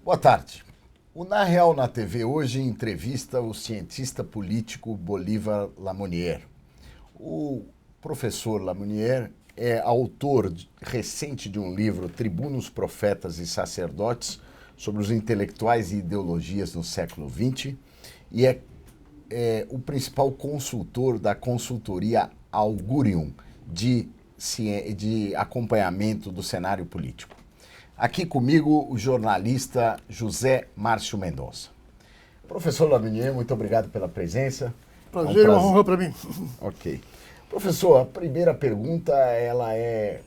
Boa tarde. O Na Real na TV hoje entrevista o cientista político Bolívar Lamonnière. O professor Lamonnière é autor recente de um livro, Tribunos, Profetas e Sacerdotes, sobre os intelectuais e ideologias no século XX, e é o principal consultor da consultoria Augurium de acompanhamento do cenário político. Aqui comigo o jornalista José Márcio Mendonça. Professor Lamonnière, muito obrigado pela presença. Prazer e uma honra para mim. Ok. Professor, a primeira pergunta ela é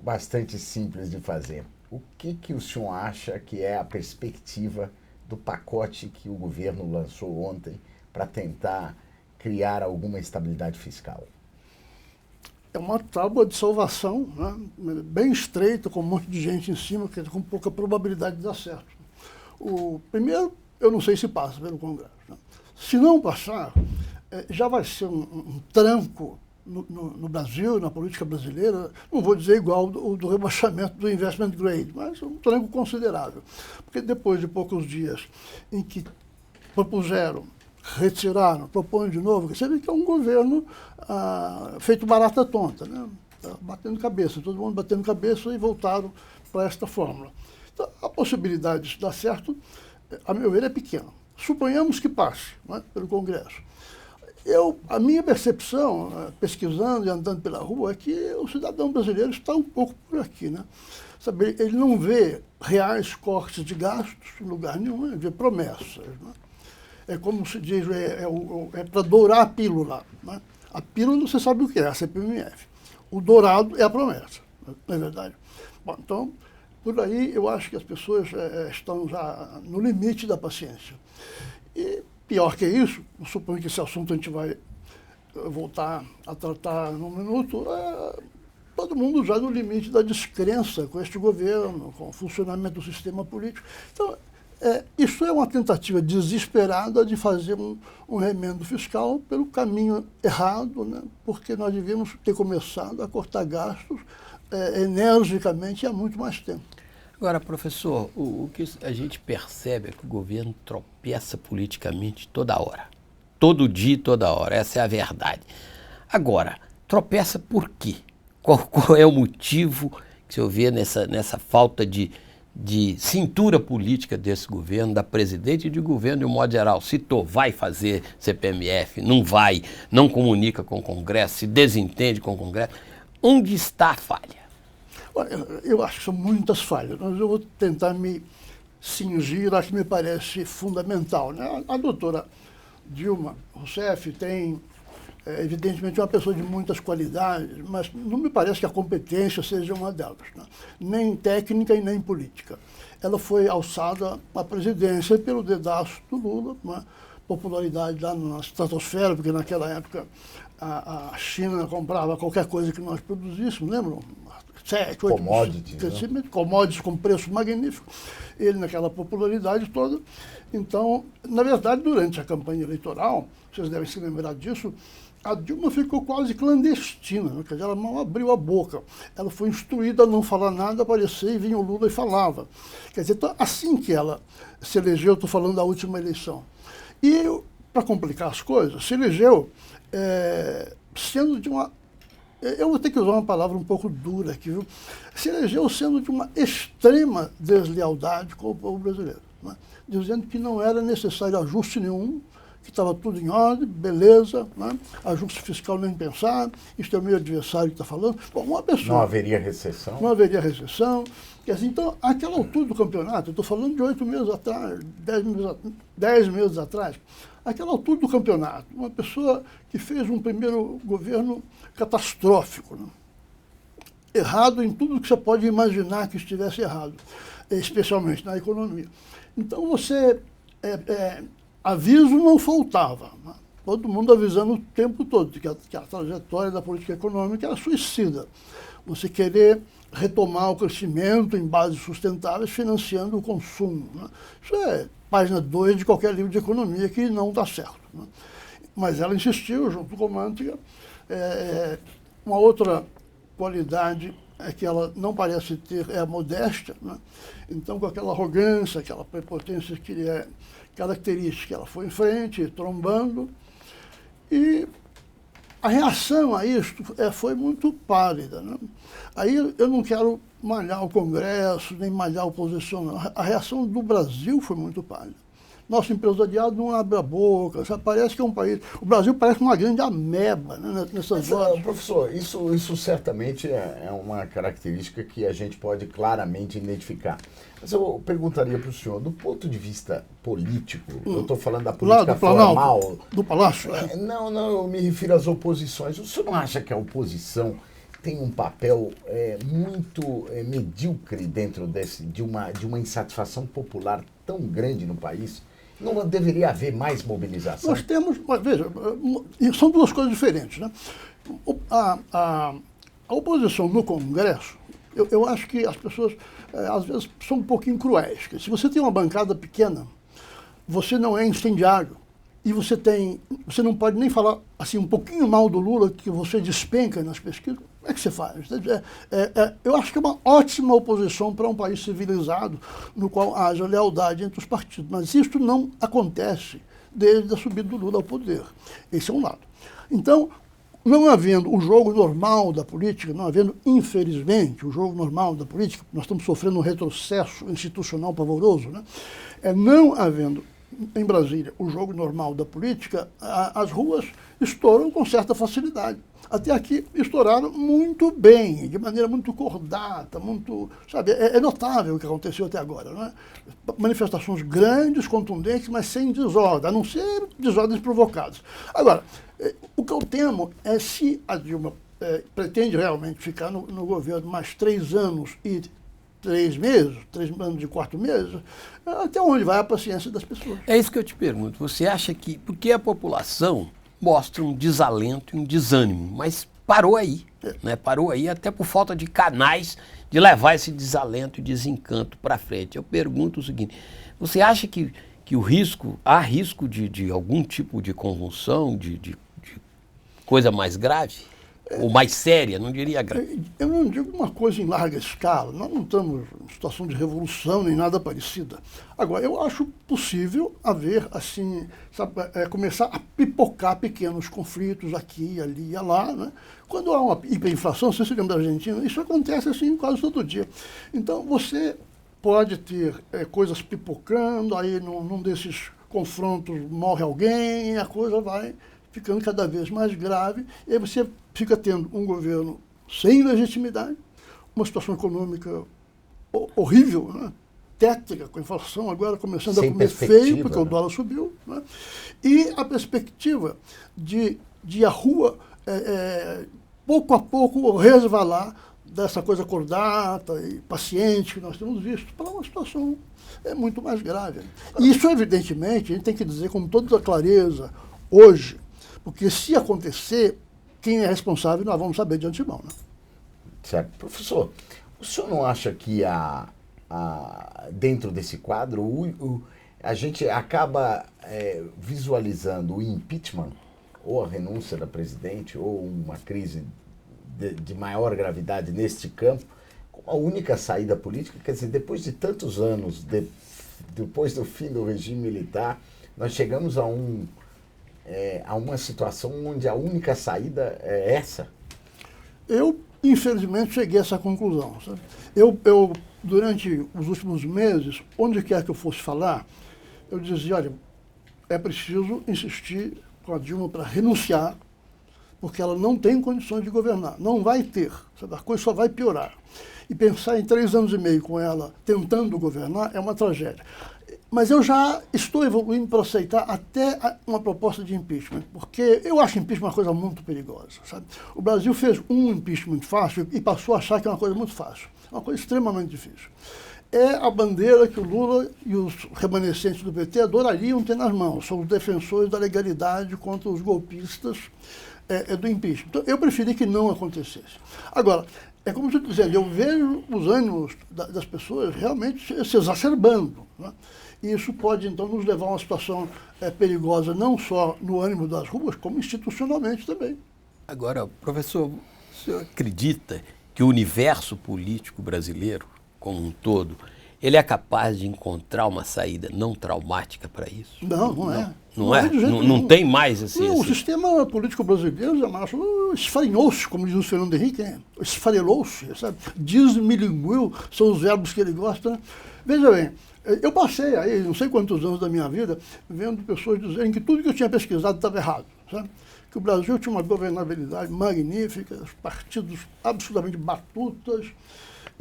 bastante simples de fazer. O que o senhor acha que é a perspectiva do pacote que o governo lançou ontem para tentar criar alguma estabilidade fiscal? É uma tábua de salvação, né? Bem estreita, com um monte de gente em cima, que com pouca probabilidade de dar certo. O primeiro, eu não sei se passa pelo Congresso. Né? Se não passar, já vai ser um tranco no Brasil, na política brasileira, não vou dizer igual o do rebaixamento do investment grade, mas um tranco considerável. Porque depois de poucos dias em que propuseram, retiraram, propõem de novo, você vê que é um governo feito barata tonta, né? Tá batendo cabeça, todo mundo batendo cabeça e voltaram para esta fórmula. Então, a possibilidade de dar certo, a meu ver, é pequena. Suponhamos que passe, né, pelo Congresso. A minha percepção, pesquisando e andando pela rua, é que o cidadão brasileiro está um pouco por aqui, né? Sabe, ele não vê reais cortes de gastos em lugar nenhum, ele vê promessas, né? É como se diz, é para dourar a pílula. Né? A pílula você sabe o que é, a CPMF. O dourado é a promessa, não é verdade? Bom, então, por aí eu acho que as pessoas estão já no limite da paciência. E pior que isso, eu suponho que esse assunto a gente vai voltar a tratar num minuto, todo mundo já no limite da descrença com este governo, com o funcionamento do sistema político. Então, isso é uma tentativa desesperada de fazer um remendo fiscal pelo caminho errado, né? Porque nós devíamos ter começado a cortar gastos energicamente há muito mais tempo. Agora, professor, o que a gente percebe é que o governo tropeça politicamente toda hora. Todo dia e toda hora, essa é a verdade. Agora, tropeça por quê? Qual é o motivo que o senhor vê nessa falta de cintura política desse governo, da presidente e de governo de um modo geral? Citou, vai fazer CPMF, não vai, não comunica com o Congresso, se desentende com o Congresso. Onde está a falha? Eu acho que são muitas falhas, mas eu vou tentar me cingir a que me parece fundamental. Né? A doutora Dilma Rousseff tem, evidentemente, uma pessoa de muitas qualidades, mas não me parece que a competência seja uma delas, né? Nem técnica e nem política. Ela foi alçada à presidência pelo dedaço do Lula, uma popularidade lá na estratosfera, porque naquela época a China comprava qualquer coisa que nós produzíssemos, lembram? 7, 8 commodities com preço magnífico. Ele naquela popularidade toda. Então, na verdade, durante a campanha eleitoral, vocês devem se lembrar disso, a Dilma ficou quase clandestina, né? Quer dizer, ela não abriu a boca. Ela foi instruída a não falar nada, aparecia e vinha o Lula e falava. Quer dizer, então, assim que ela se elegeu, estou falando da última eleição. E, para complicar as coisas, se elegeu sendo de uma... Eu vou ter que usar uma palavra um pouco dura aqui, viu? Se elegeu sendo de uma extrema deslealdade com o povo brasileiro, né? Dizendo que não era necessário ajuste nenhum, que estava tudo em ordem, beleza, né? Ajuste fiscal nem pensar, isso é o meu adversário que está falando. Bom, uma pessoa... Não haveria recessão? Não haveria recessão. Assim, então, àquela altura do campeonato, eu estou falando de 8 meses atrás, 10 meses atrás, àquela altura do campeonato, uma pessoa que fez um primeiro governo catastrófico, né? Errado em tudo que você pode imaginar que estivesse errado, especialmente na economia. Então, aviso não faltava, né? Todo mundo avisando o tempo todo que a trajetória da política econômica era suicida. Você querer retomar o crescimento em bases sustentáveis financiando o consumo, né? Isso é página 2 de qualquer livro de economia que não dá certo, né? Mas ela insistiu, junto com o Manteiga. Uma outra qualidade é que ela não parece ter a modéstia, né? Então, com aquela arrogância, aquela prepotência que lhe é característica, ela foi em frente, trombando, e a reação a isto foi muito pálida, né? Aí eu não quero malhar o Congresso, nem malhar a oposição, não. A reação do Brasil foi muito pálida. Nosso empresariado não abre a boca, sabe? Parece que é um país... O Brasil parece uma grande ameba, né, nessas horas. Professor, isso certamente é uma característica que a gente pode claramente identificar. Mas eu perguntaria para o senhor, do ponto de vista político, eu estou falando da política formal... Do Palácio? Não, eu me refiro às oposições. O senhor não acha que a oposição tem um papel muito medíocre dentro de uma insatisfação popular tão grande no país? Não deveria haver mais mobilização? Nós temos, mas veja, são duas coisas diferentes, né? A oposição no Congresso, eu acho que as pessoas, às vezes, são um pouquinho cruéis. Se você tem uma bancada pequena, você não é incendiário. E você não pode nem falar assim um pouquinho mal do Lula, que você despenca nas pesquisas. Como é que você faz? Eu acho que é uma ótima oposição para um país civilizado, no qual haja lealdade entre os partidos. Mas isso não acontece desde a subida do Lula ao poder. Esse é um lado. Então, não havendo o jogo normal da política, não havendo, infelizmente, o jogo normal da política, nós estamos sofrendo um retrocesso institucional pavoroso, né? Não havendo em Brasília o jogo normal da política, as ruas estouram com certa facilidade. Até aqui estouraram muito bem, de maneira muito cordata, muito, sabe, é notável o que aconteceu até agora, né? Manifestações grandes, contundentes, mas sem desordem, a não ser desordens provocadas. Agora, o que eu temo é se a Dilma pretende realmente ficar no governo mais 3 anos e 3 meses, 3 anos e 4 meses, até onde vai a paciência das pessoas? É isso que eu te pergunto. Você acha que... Porque a população mostra um desalento e um desânimo, mas parou aí, né? Parou aí até por falta de canais de levar esse desalento e desencanto para frente. Eu pergunto o seguinte, você acha que há risco de algum tipo de convulsão, de coisa mais grave? Ou mais séria, não diria grave? Eu não digo uma coisa em larga escala, nós não estamos em situação de revolução nem nada parecido. Agora, eu acho possível haver, assim, sabe, começar a pipocar pequenos conflitos aqui, ali e lá, né? Quando há uma hiperinflação, você se lembra da Argentina, isso acontece assim quase todo dia. Então, você pode ter coisas pipocando, aí num desses confrontos morre alguém e a coisa vai ficando cada vez mais grave, e aí você fica tendo um governo sem legitimidade, uma situação econômica horrível, né? Tétrica, com a inflação agora começando a comer feio, porque o dólar subiu, né? E a perspectiva de a rua, pouco a pouco, resvalar dessa coisa cordata e paciente que nós temos visto para uma situação muito mais grave. E isso, evidentemente, a gente tem que dizer com toda a clareza, hoje, porque se acontecer, quem é responsável nós vamos saber de antemão, né? Certo. Professor, o senhor não acha que dentro desse quadro a gente acaba visualizando o impeachment, ou a renúncia da presidente, ou uma crise de maior gravidade neste campo, como a única saída política? Quer dizer, depois de tantos anos, depois do fim do regime militar, nós chegamos a uma situação onde a única saída é essa? Eu, infelizmente, cheguei a essa conclusão, sabe? Durante os últimos meses, onde quer que eu fosse falar, eu dizia, olha, é preciso insistir com a Dilma para renunciar, porque ela não tem condições de governar, não vai ter, sabe? A coisa só vai piorar. E pensar em 3 anos e meio com ela tentando governar é uma tragédia. Mas eu já estou evoluindo para aceitar até uma proposta de impeachment, porque eu acho impeachment uma coisa muito perigosa, sabe? O Brasil fez um impeachment fácil e passou a achar que é uma coisa muito fácil, uma coisa extremamente difícil. É a bandeira que o Lula e os remanescentes do PT adorariam ter nas mãos, são os defensores da legalidade contra os golpistas do impeachment. Então, eu preferi que não acontecesse. Agora, é como eu estou dizendo, eu vejo os ânimos das pessoas realmente se exacerbando, né? E isso pode, então, nos levar a uma situação perigosa, não só no ânimo das ruas, como institucionalmente também. Agora, professor, o senhor acredita que o universo político brasileiro, como um todo, ele é capaz de encontrar uma saída não traumática para isso? Não é. Não é? de jeito Não nenhum. tem mais assim. Não, o sistema político brasileiro, Zé Márcio, esfarinhou-se, como diz o Fernando Henrique, esfarelou-se, sabe? Desmilinguiu, são os verbos que ele gosta. Né? Veja bem, eu passei aí, não sei quantos anos da minha vida, vendo pessoas dizerem que tudo que eu tinha pesquisado estava errado, sabe? Que o Brasil tinha uma governabilidade magnífica, os partidos absolutamente batutas,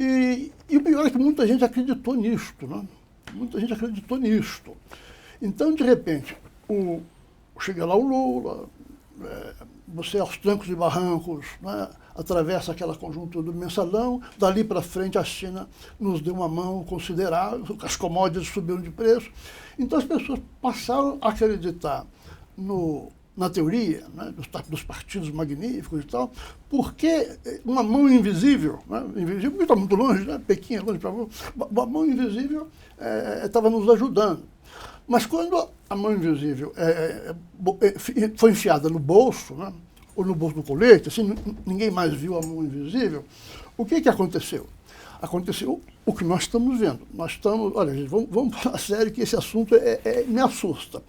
e o pior é que muita gente acreditou nisto, né? Muita gente acreditou nisto. Então, de repente, chega lá o Lula, você aos trancos e barrancos, né, atravessa aquela conjuntura do mensalão, dali para frente a China nos deu uma mão considerável, as commodities subiram de preço. Então as pessoas passaram a acreditar na teoria, né, dos partidos magníficos e tal, porque uma mão invisível, né, invisível porque está muito longe, né, Pequim é longe para uma mão invisível estava nos ajudando. Mas quando a mão invisível foi enfiada no bolso, né, ou no bolso do colete, assim, ninguém mais viu a mão invisível, o que aconteceu? Aconteceu o que nós estamos vendo. Nós estamos, olha, gente, vamos falar sério que esse assunto me assusta.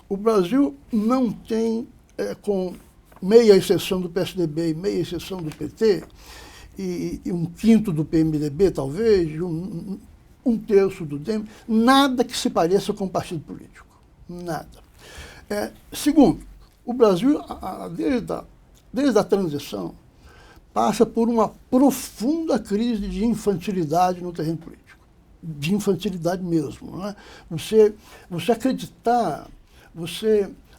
O Brasil não tem, com meia exceção do PSDB e meia exceção do PT, e um quinto do PMDB, talvez, um terço do DEM, nada que se pareça com um partido político. Nada. Segundo, o Brasil, desde a transição, passa por uma profunda crise de infantilidade no terreno político. De infantilidade mesmo. Não é? Você acreditar,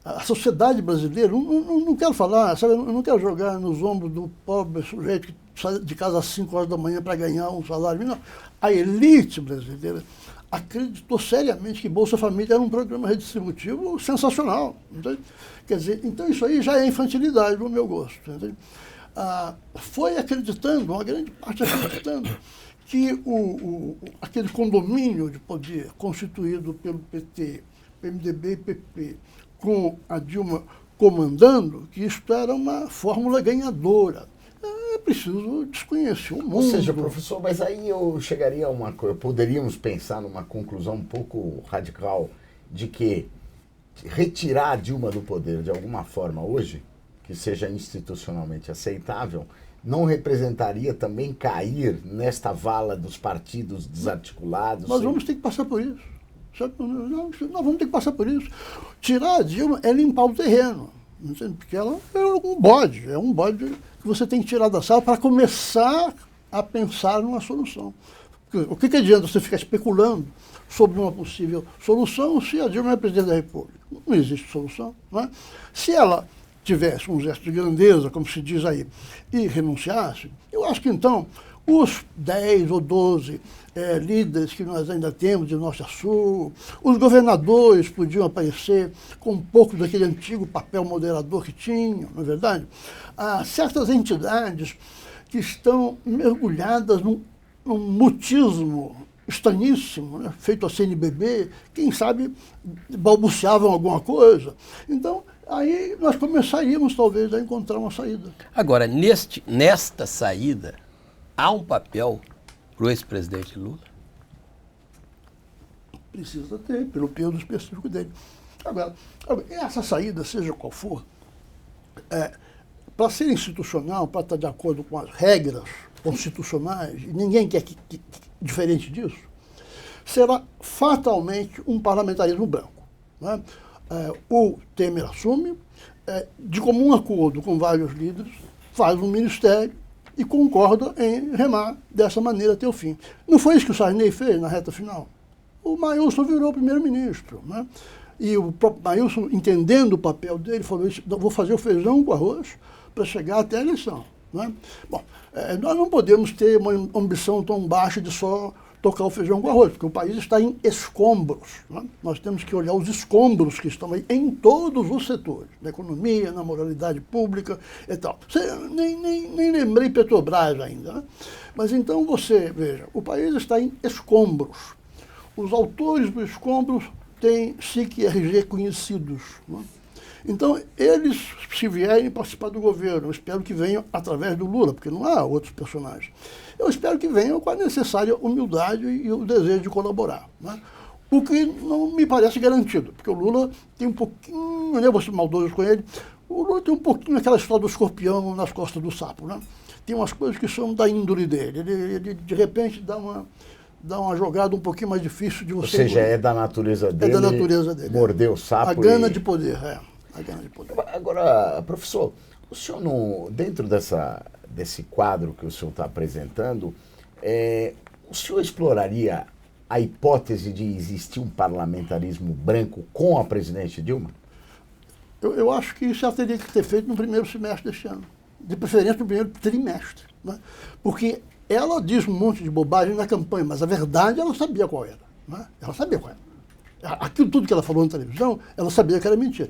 a sociedade brasileira, não quero falar, sabe, eu não quero jogar nos ombros do pobre sujeito que sai de casa às 5 horas da manhã para ganhar um salário. Não. A elite brasileira acreditou seriamente que Bolsa Família era um programa redistributivo sensacional. Entende? Quer dizer, então isso aí já é infantilidade no meu gosto. Entende? Foi acreditando, uma grande parte acreditando, que aquele condomínio de poder constituído pelo PT, PMDB e PP, com a Dilma comandando, que isto era uma fórmula ganhadora. É preciso desconhecer o mundo. Ou seja, professor, mas aí eu chegaria a uma coisa, poderíamos pensar numa conclusão um pouco radical de que retirar a Dilma do poder de alguma forma hoje, que seja institucionalmente aceitável, não representaria também cair nesta vala dos partidos desarticulados? Nós vamos ter que passar por isso. Nós vamos ter que passar por isso. Tirar a Dilma é limpar o terreno, entende? Porque ela é um bode que você tem que tirar da sala para começar a pensar numa solução. Porque, o que adianta você ficar especulando sobre uma possível solução se a Dilma é presidente da República? Não existe solução. Não é? Se ela tivesse um gesto de grandeza, como se diz aí, e renunciasse, eu acho que então os 10 ou 12 líderes que nós ainda temos de norte a sul, os governadores podiam aparecer com um pouco daquele antigo papel moderador que tinham, não é verdade? Há certas entidades que estão mergulhadas num mutismo estranhíssimo, né? Feito a CNBB, quem sabe balbuciavam alguma coisa. Então, aí nós começaríamos talvez a encontrar uma saída. Agora, nesta saída, há um papel para o ex-presidente Lula? Precisa ter, pelo período específico dele. Agora, essa saída, seja qual for, para ser institucional, para estar de acordo com as regras constitucionais, e ninguém quer que diferente disso, será fatalmente um parlamentarismo branco. Né? O Temer assume, de comum acordo com vários líderes, faz um ministério e concorda em remar dessa maneira até o fim. Não foi isso que o Sarney fez na reta final? O Mailson virou primeiro-ministro. Né? E o próprio Mailson, entendendo o papel dele, falou isso: vou fazer o feijão com arroz para chegar até a eleição. Né? Bom, nós não podemos ter uma ambição tão baixa de só tocar o feijão com arroz, porque o país está em escombros. Né? Nós temos que olhar os escombros que estão aí em todos os setores, na economia, na moralidade pública e tal. Nem lembrei Petrobras ainda. Né? Mas então você, veja, o país está em escombros. Os autores dos escombros têm SIC e RG conhecidos. Né? Então, eles, se vierem participar do governo, eu espero que venham através do Lula, porque não há outros personagens. Eu espero que venham com a necessária humildade e o desejo de colaborar, né? O que não me parece garantido, porque o Lula tem um pouquinho, eu vou ser maldoso com ele, o Lula tem um pouquinho aquela história do escorpião nas costas do sapo, né? Tem umas coisas que são da índole dele. Ele de repente dá uma jogada um pouquinho mais difícil de você... Ou seja, é da natureza dele. É da natureza dele. Morder o sapo. A gana de poder, a gana de poder. Agora, professor, o senhor não, dentro desse quadro que o senhor está apresentando, o senhor exploraria a hipótese de existir um parlamentarismo branco com a presidente Dilma? Eu acho que isso já teria que ter feito no primeiro semestre deste ano. De preferência no primeiro trimestre, né? Porque ela diz um monte de bobagem na campanha, mas a verdade ela sabia qual era, né? Ela sabia qual era. Aquilo tudo que ela falou na televisão, ela sabia que era mentira.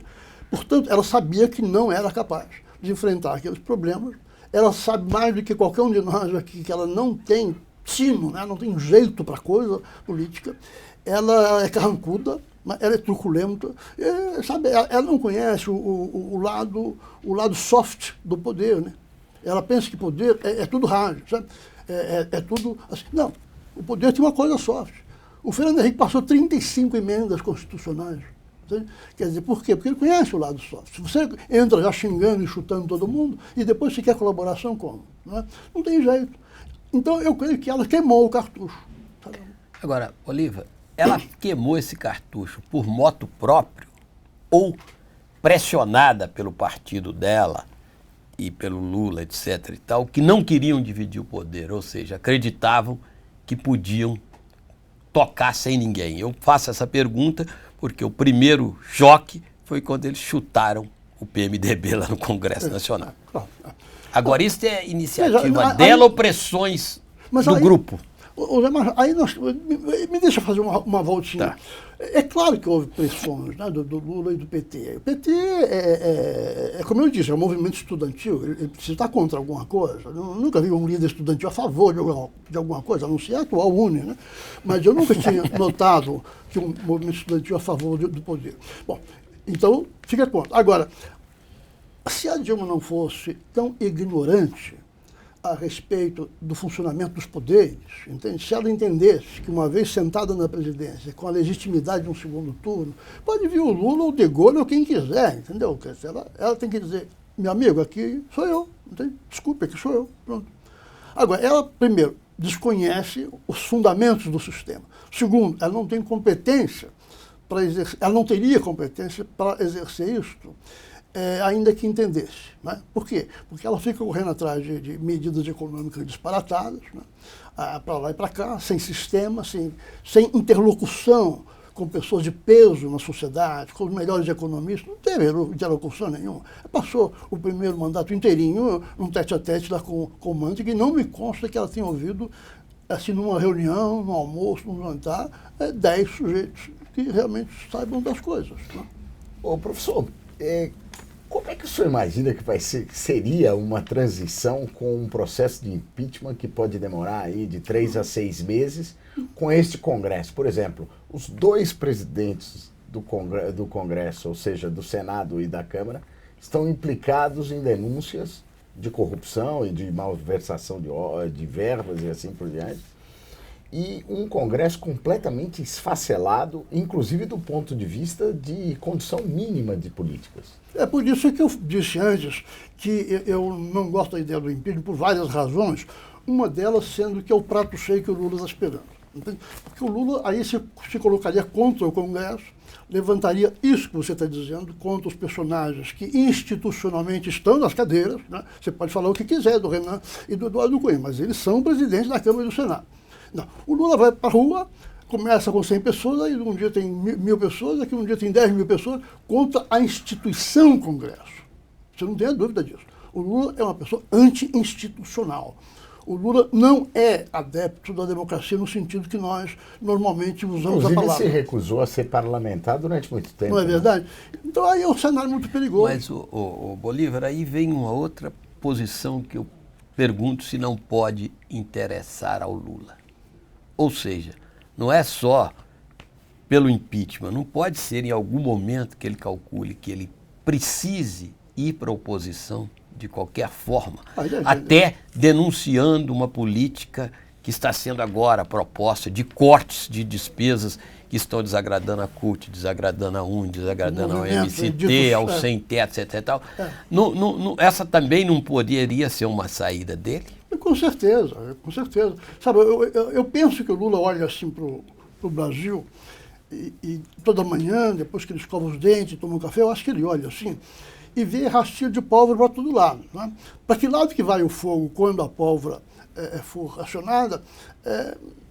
Portanto, ela sabia que não era capaz de enfrentar aqueles problemas. Ela sabe mais do que qualquer um de nós aqui que ela não tem tino, né? Não tem jeito para coisa política. Ela é carrancuda, ela é truculenta, sabe, ela não conhece o lado soft do poder, né? Ela pensa que poder é tudo rádio, sabe? É tudo assim. Não, o poder tem uma coisa soft. O Fernando Henrique passou 35 emendas constitucionais. Sabe? Quer dizer, por quê? Porque ele conhece o lado soft. Se você entra já xingando e chutando todo mundo, e depois você quer colaboração, como? Não tem jeito. Então, eu creio que ela queimou o cartucho. Sabe? Agora, Oliva, ela queimou esse cartucho por moto próprio ou pressionada pelo partido dela e pelo Lula, etc. e tal, que não queriam dividir o poder, ou seja, acreditavam que podiam tocar sem ninguém? Eu faço essa pergunta porque o primeiro choque foi quando eles chutaram o PMDB lá no Congresso Nacional. Agora, isso é iniciativa dela ou pressões do grupo? Aí me deixa fazer uma voltinha. Tá. É claro que houve pressões, né, do Lula e do PT. O PT como eu disse, é um movimento estudantil, ele precisa estar contra alguma coisa. Eu nunca vi um líder estudantil a favor de alguma coisa, a não ser a atual UNE, né? Mas eu nunca tinha notado que um movimento estudantil a favor do poder. Bom, então, fica conta. Agora, se a Dilma não fosse tão ignorante a respeito do funcionamento dos poderes, entende? Se ela entendesse que uma vez sentada na presidência, com a legitimidade de um segundo turno, pode vir o Lula ou o De Gaulle ou quem quiser, entendeu? Ela tem que dizer, meu amigo, aqui sou eu, entende? Desculpe, aqui sou eu, pronto. Agora, ela, primeiro, desconhece os fundamentos do sistema. Segundo, ela não tem competência para exercer, ela não teria competência para exercer isto, ainda que entendesse. Né? Por quê? Porque ela fica correndo atrás de medidas econômicas disparatadas, né? Para lá e para cá, sem sistema, sem interlocução com pessoas de peso na sociedade, com os melhores economistas. Não teve interlocução nenhuma. Passou o primeiro mandato inteirinho num tete-a-tete lá com o Mantega, e não me consta que ela tenha ouvido, assim, numa reunião, num almoço, num jantar, 10 sujeitos que realmente saibam das coisas. Né? Ô, professor, como é que o senhor imagina que seria uma transição com um processo de impeachment que pode demorar aí de 3 a 6 meses com este Congresso? Por exemplo, os dois presidentes do Congresso, ou seja, do Senado e da Câmara, estão implicados em denúncias de corrupção e de malversação de verbas e assim por diante. E um Congresso completamente esfacelado, inclusive do ponto de vista de condição mínima de políticas. É por isso que eu disse antes que eu não gosto da ideia do impeachment por várias razões, uma delas sendo que é o prato cheio que o Lula está esperando. Entende? Porque o Lula aí se colocaria contra o Congresso, levantaria isso que você está dizendo, contra os personagens que institucionalmente estão nas cadeiras, né? Você pode falar o que quiser do Renan e do Eduardo Cunha, mas eles são presidentes da Câmara e do Senado. Não. O Lula vai para a rua, começa com 100 pessoas, aí um dia tem 1.000 pessoas, aqui um dia tem 10.000 pessoas, contra a instituição Congresso. Você não tem a dúvida disso. O Lula é uma pessoa anti-institucional. O Lula não é adepto da democracia no sentido que nós normalmente usamos a palavra. Inclusive, se recusou a ser parlamentar durante muito tempo. Não é verdade? Né? Então aí é um cenário muito perigoso. Mas, o Bolívar, aí vem uma outra posição que eu pergunto se não pode interessar ao Lula. Ou seja, não é só pelo impeachment, não pode ser em algum momento que ele calcule que ele precise ir para a oposição de qualquer forma, Olha, até denunciando uma política que está sendo agora proposta de cortes de despesas que estão desagradando a CUT, desagradando a UNE, desagradando ao MST, ao Sem Teto, etc. E tal. Essa também não poderia ser uma saída dele? Com certeza, com certeza. Sabe, eu penso que o Lula olha assim para o Brasil e toda manhã, depois que ele escova os dentes, toma um café, eu acho que ele olha assim e vê rastilho de pólvora para todo lado. Né? Para que lado que vai o fogo quando a pólvora for racionada,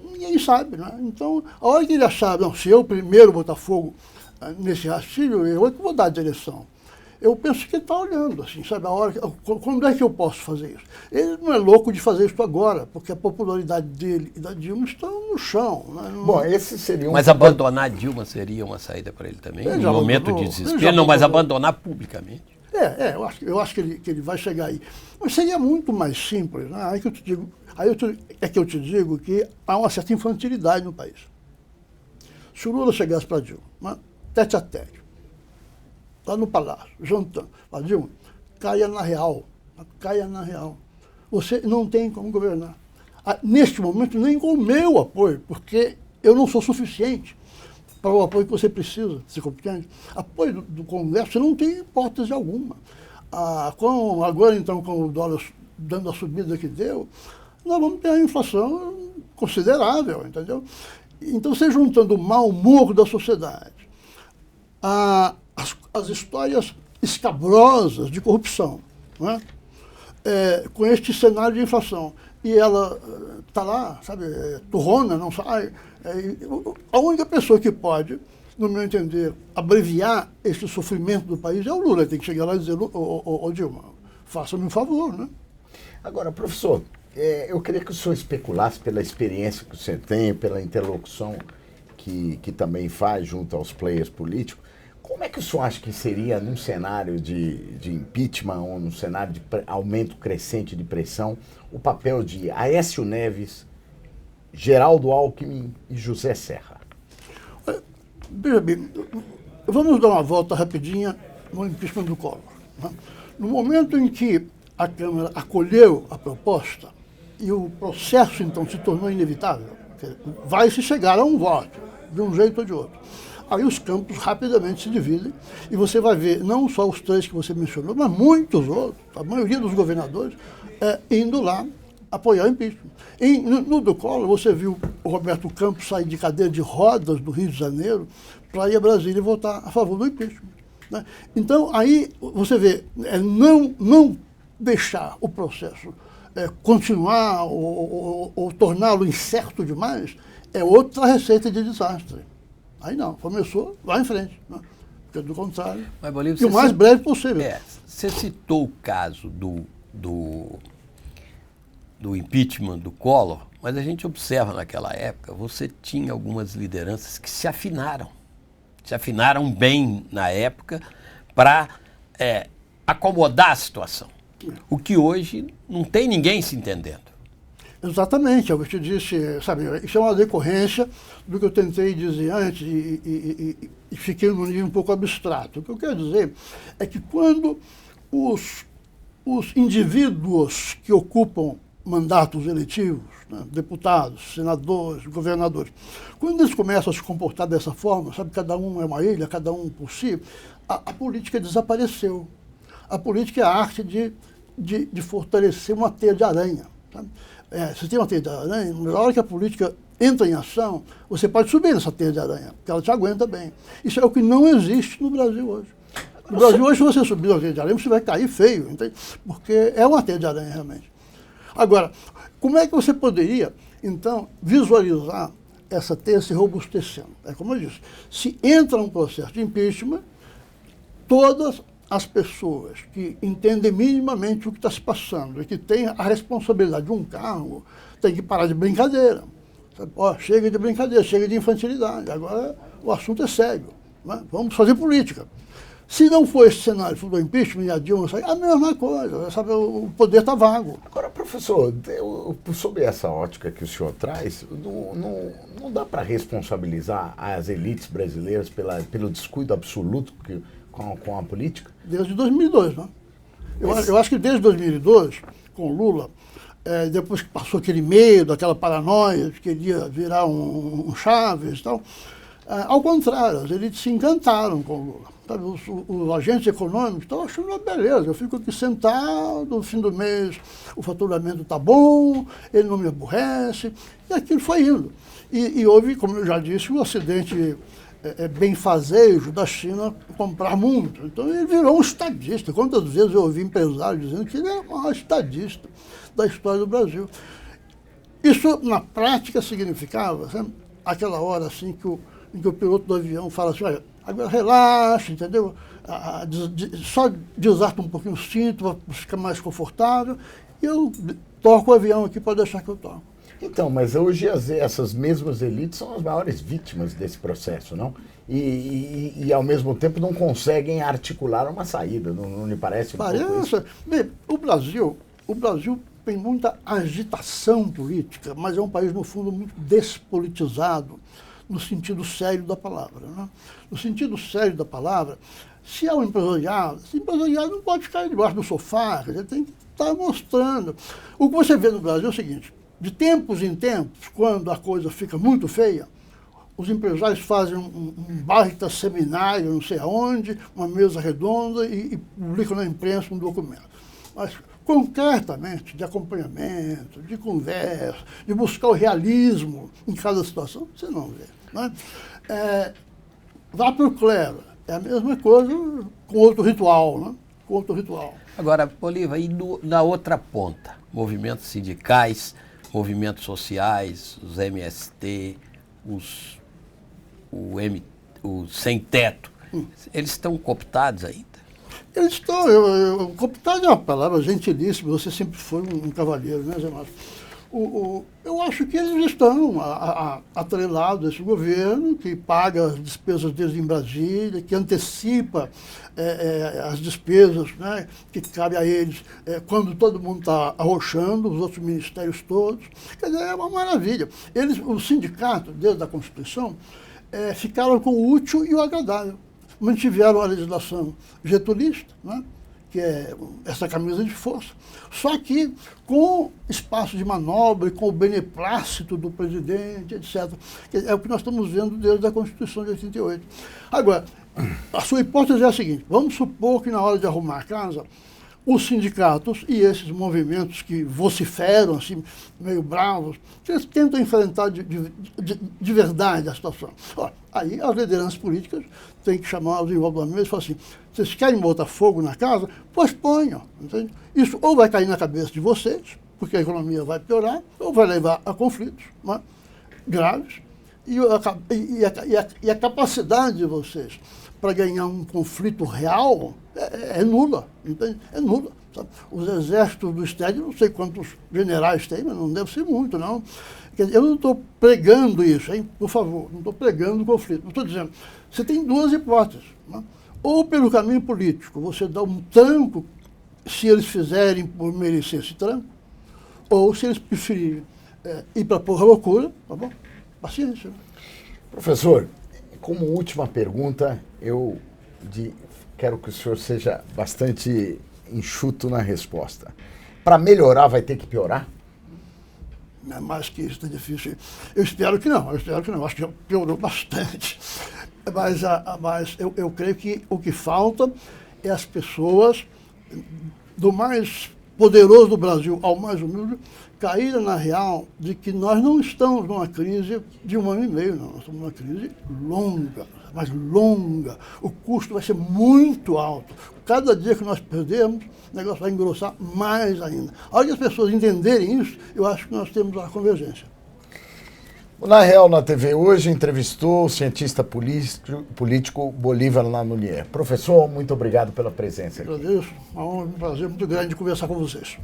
ninguém sabe. Né? Então, a hora que ele achar, não, se eu primeiro botar fogo nesse rastilho, eu que vou dar a direção. Eu penso que ele está olhando, assim, sabe, a hora, quando é que eu posso fazer isso? Ele não é louco de fazer isso agora, porque a popularidade dele e da Dilma estão no chão. Né? Bom, esse seria Mas abandonar a Dilma seria uma saída para ele também, no momento de desespero, não, mas abandonar publicamente. Eu acho que ele vai chegar aí. Mas seria muito mais simples, né? Aí que eu te digo que há uma certa infantilidade no país. Se o Lula chegasse para a Dilma, né? Tete a tete, lá no Palácio, jantando, fala, Dilma, caia na real. Você não tem como governar. Neste momento, nem com o meu apoio, porque eu não sou suficiente para o apoio que você precisa, se compreende? Apoio do Congresso, você não tem hipótese alguma. Agora, então, com o dólar dando a subida que deu, nós vamos ter uma inflação considerável, entendeu? Então, você juntando o mau humor da sociedade, as histórias escabrosas de corrupção, não é? Com este cenário de inflação, e ela está lá, sabe, turrona, não sai. A única pessoa que pode, no meu entender, abreviar esse sofrimento do país é o Lula. Tem que chegar lá e dizer, ô Dilma, faça-me um favor, né? Agora, professor, eu queria que o senhor especulasse pela experiência que o senhor tem, pela interlocução que também faz junto aos players políticos. Como é que o senhor acha que seria, num cenário de impeachment ou num cenário de aumento crescente de pressão, o papel de Aécio Neves, Geraldo Alckmin e José Serra? Veja bem, vamos dar uma volta rapidinha no impeachment do Collor. Né? No momento em que a Câmara acolheu a proposta e o processo, então, se tornou inevitável, vai se chegar a um voto, de um jeito ou de outro. Aí os campos rapidamente se dividem e você vai ver não só os três que você mencionou, mas muitos outros, a maioria dos governadores, indo lá apoiar o impeachment. No do Collor, você viu o Roberto Campos sair de cadeira de rodas do Rio de Janeiro para ir a Brasília e votar a favor do impeachment. Né? Então, aí você vê, não deixar o processo continuar ou torná-lo incerto demais é outra receita de desastre. Aí não, começou, vai em frente. Né? Porque do contrário, mas, Bolívia, e o mais breve possível. Você citou o caso do impeachment do Collor, mas a gente observa naquela época, você tinha algumas lideranças que se afinaram bem na época para acomodar a situação. O que hoje não tem ninguém se entendendo. Exatamente, é o que eu te disse, sabe, isso é uma decorrência do que eu tentei dizer antes e fiquei num nível um pouco abstrato. O que eu quero dizer é que quando os indivíduos que ocupam mandatos eletivos, né, deputados, senadores, governadores, quando eles começam a se comportar dessa forma, sabe, cada um é uma ilha, cada um por si, a política desapareceu. A política é a arte de fortalecer uma teia de aranha. Sabe? Você tem uma teia de aranha, na hora que a política entra em ação, você pode subir nessa teia de aranha, porque ela te aguenta bem. Isso é o que não existe no Brasil hoje. No Brasil hoje, se você subir na teia de aranha, você vai cair feio, entende? Porque é uma teia de aranha realmente. Agora, como é que você poderia, então, visualizar essa teia se robustecendo? É como eu disse, se entra um processo de impeachment, todas as pessoas que entendem minimamente o que está se passando e que têm a responsabilidade de um cargo, têm que parar de brincadeira. Chega de brincadeira, chega de infantilidade, agora o assunto é sério, né? Vamos fazer política. Se não for esse cenário do impeachment e a Dilma sair, a mesma coisa, sabe, o poder está vago. Agora, professor, sob essa ótica que o senhor traz, não dá para responsabilizar as elites brasileiras pelo descuido absoluto que com a política? Desde 2002, né? Eu acho que desde 2002, com Lula, depois que passou aquele medo, aquela paranoia de que queria virar um Chaves e tal, ao contrário, as elites se encantaram com o Lula. Sabe, os agentes econômicos estão achando uma beleza. Eu fico aqui sentado, no fim do mês o faturamento está bom, ele não me aborrece, e aquilo foi indo. E houve, como eu já disse, um acidente benfazejo da China comprar muito. Então ele virou um estadista. Quantas vezes eu ouvi empresários dizendo que ele era o maior estadista da história do Brasil. Isso, na prática, significava, sabe, aquela hora assim em que o piloto do avião fala assim, olha, agora relaxa, entendeu? Só desata um pouquinho o cinto para ficar mais confortável e eu toco o avião aqui para deixar que eu toco. Então, mas hoje essas mesmas elites são as maiores vítimas desse processo, não? E ao mesmo tempo não conseguem articular uma saída, não lhe parece? Parece. Bem, o Brasil tem muita agitação política, mas é um país, no fundo, muito despolitizado, no sentido sério da palavra. Né? No sentido sério da palavra, se é um empresariado, esse empresariado não pode ficar debaixo do sofá, ele tem que estar mostrando. O que você vê no Brasil é o seguinte, de tempos em tempos, quando a coisa fica muito feia, os empresários fazem um baita seminário, não sei aonde, uma mesa redonda e publicam na imprensa um documento. Mas, concretamente, de acompanhamento, de conversa, de buscar o realismo em cada situação, você não vê. Né? Vá para o clero, é a mesma coisa com outro ritual, né? Com outro ritual. Agora, Bolívar, e na outra ponta? Movimentos sindicais, movimentos sociais, os MST, o sem-teto, eles estão cooptados ainda? Eles estão, cooptado é uma palavra gentilíssima, você sempre foi um cavalheiro, né, Zé Márcio? Eu acho que eles estão atrelados a esse governo, que paga as despesas deles em Brasília, que antecipa as despesas, né, que cabe a eles quando todo mundo está arrochando, os outros ministérios todos. Quer dizer, é uma maravilha. Os sindicatos, desde a Constituição, ficaram com o útil e o agradável. Mantiveram a legislação getulista, né, que é essa camisa de força, só que com espaço de manobra e com o beneplácito do presidente, etc. É o que nós estamos vendo desde a Constituição de 88. Agora, a sua hipótese é a seguinte, vamos supor que na hora de arrumar a casa, os sindicatos e esses movimentos que vociferam, assim, meio bravos, eles tentam enfrentar de verdade a situação. Olha, aí as lideranças políticas têm que chamar os envolvidos da mesa e falar assim, vocês querem botar fogo na casa? Pois ponham. Entende? Isso ou vai cair na cabeça de vocês, porque a economia vai piorar, ou vai levar a conflitos, né, graves, e a capacidade de vocês para ganhar um conflito real é nula, entende? É nula. Sabe? Os exércitos do Estado, não sei quantos generais tem, mas não deve ser muito, não. Quer dizer, eu não estou pregando isso, hein? Por favor, não estou pregando o conflito. Não estou dizendo, você tem duas hipóteses. Né? Ou pelo caminho político, você dá um tranco, se eles fizerem por merecer esse tranco, ou se eles preferirem ir para a porra loucura, tá bom? Paciência. Professor, como última pergunta, eu quero que o senhor seja bastante enxuto na resposta. Para melhorar, vai ter que piorar? É mais que isso, é difícil. Eu espero que não, acho que já piorou bastante. Mas eu creio que o que falta é as pessoas, do mais poderoso do Brasil ao mais humilde, caíram na real de que nós não estamos numa crise de 1 ano e meio, não. Nós estamos numa crise longa, mas longa. O custo vai ser muito alto. Cada dia que nós perdermos, o negócio vai engrossar mais ainda. A hora que as pessoas entenderem isso, eu acho que nós temos a convergência. O Na Real na TV hoje entrevistou o cientista político Bolívar Lamounier. Professor, muito obrigado pela presença aqui. Agradeço. É um prazer muito grande conversar com vocês.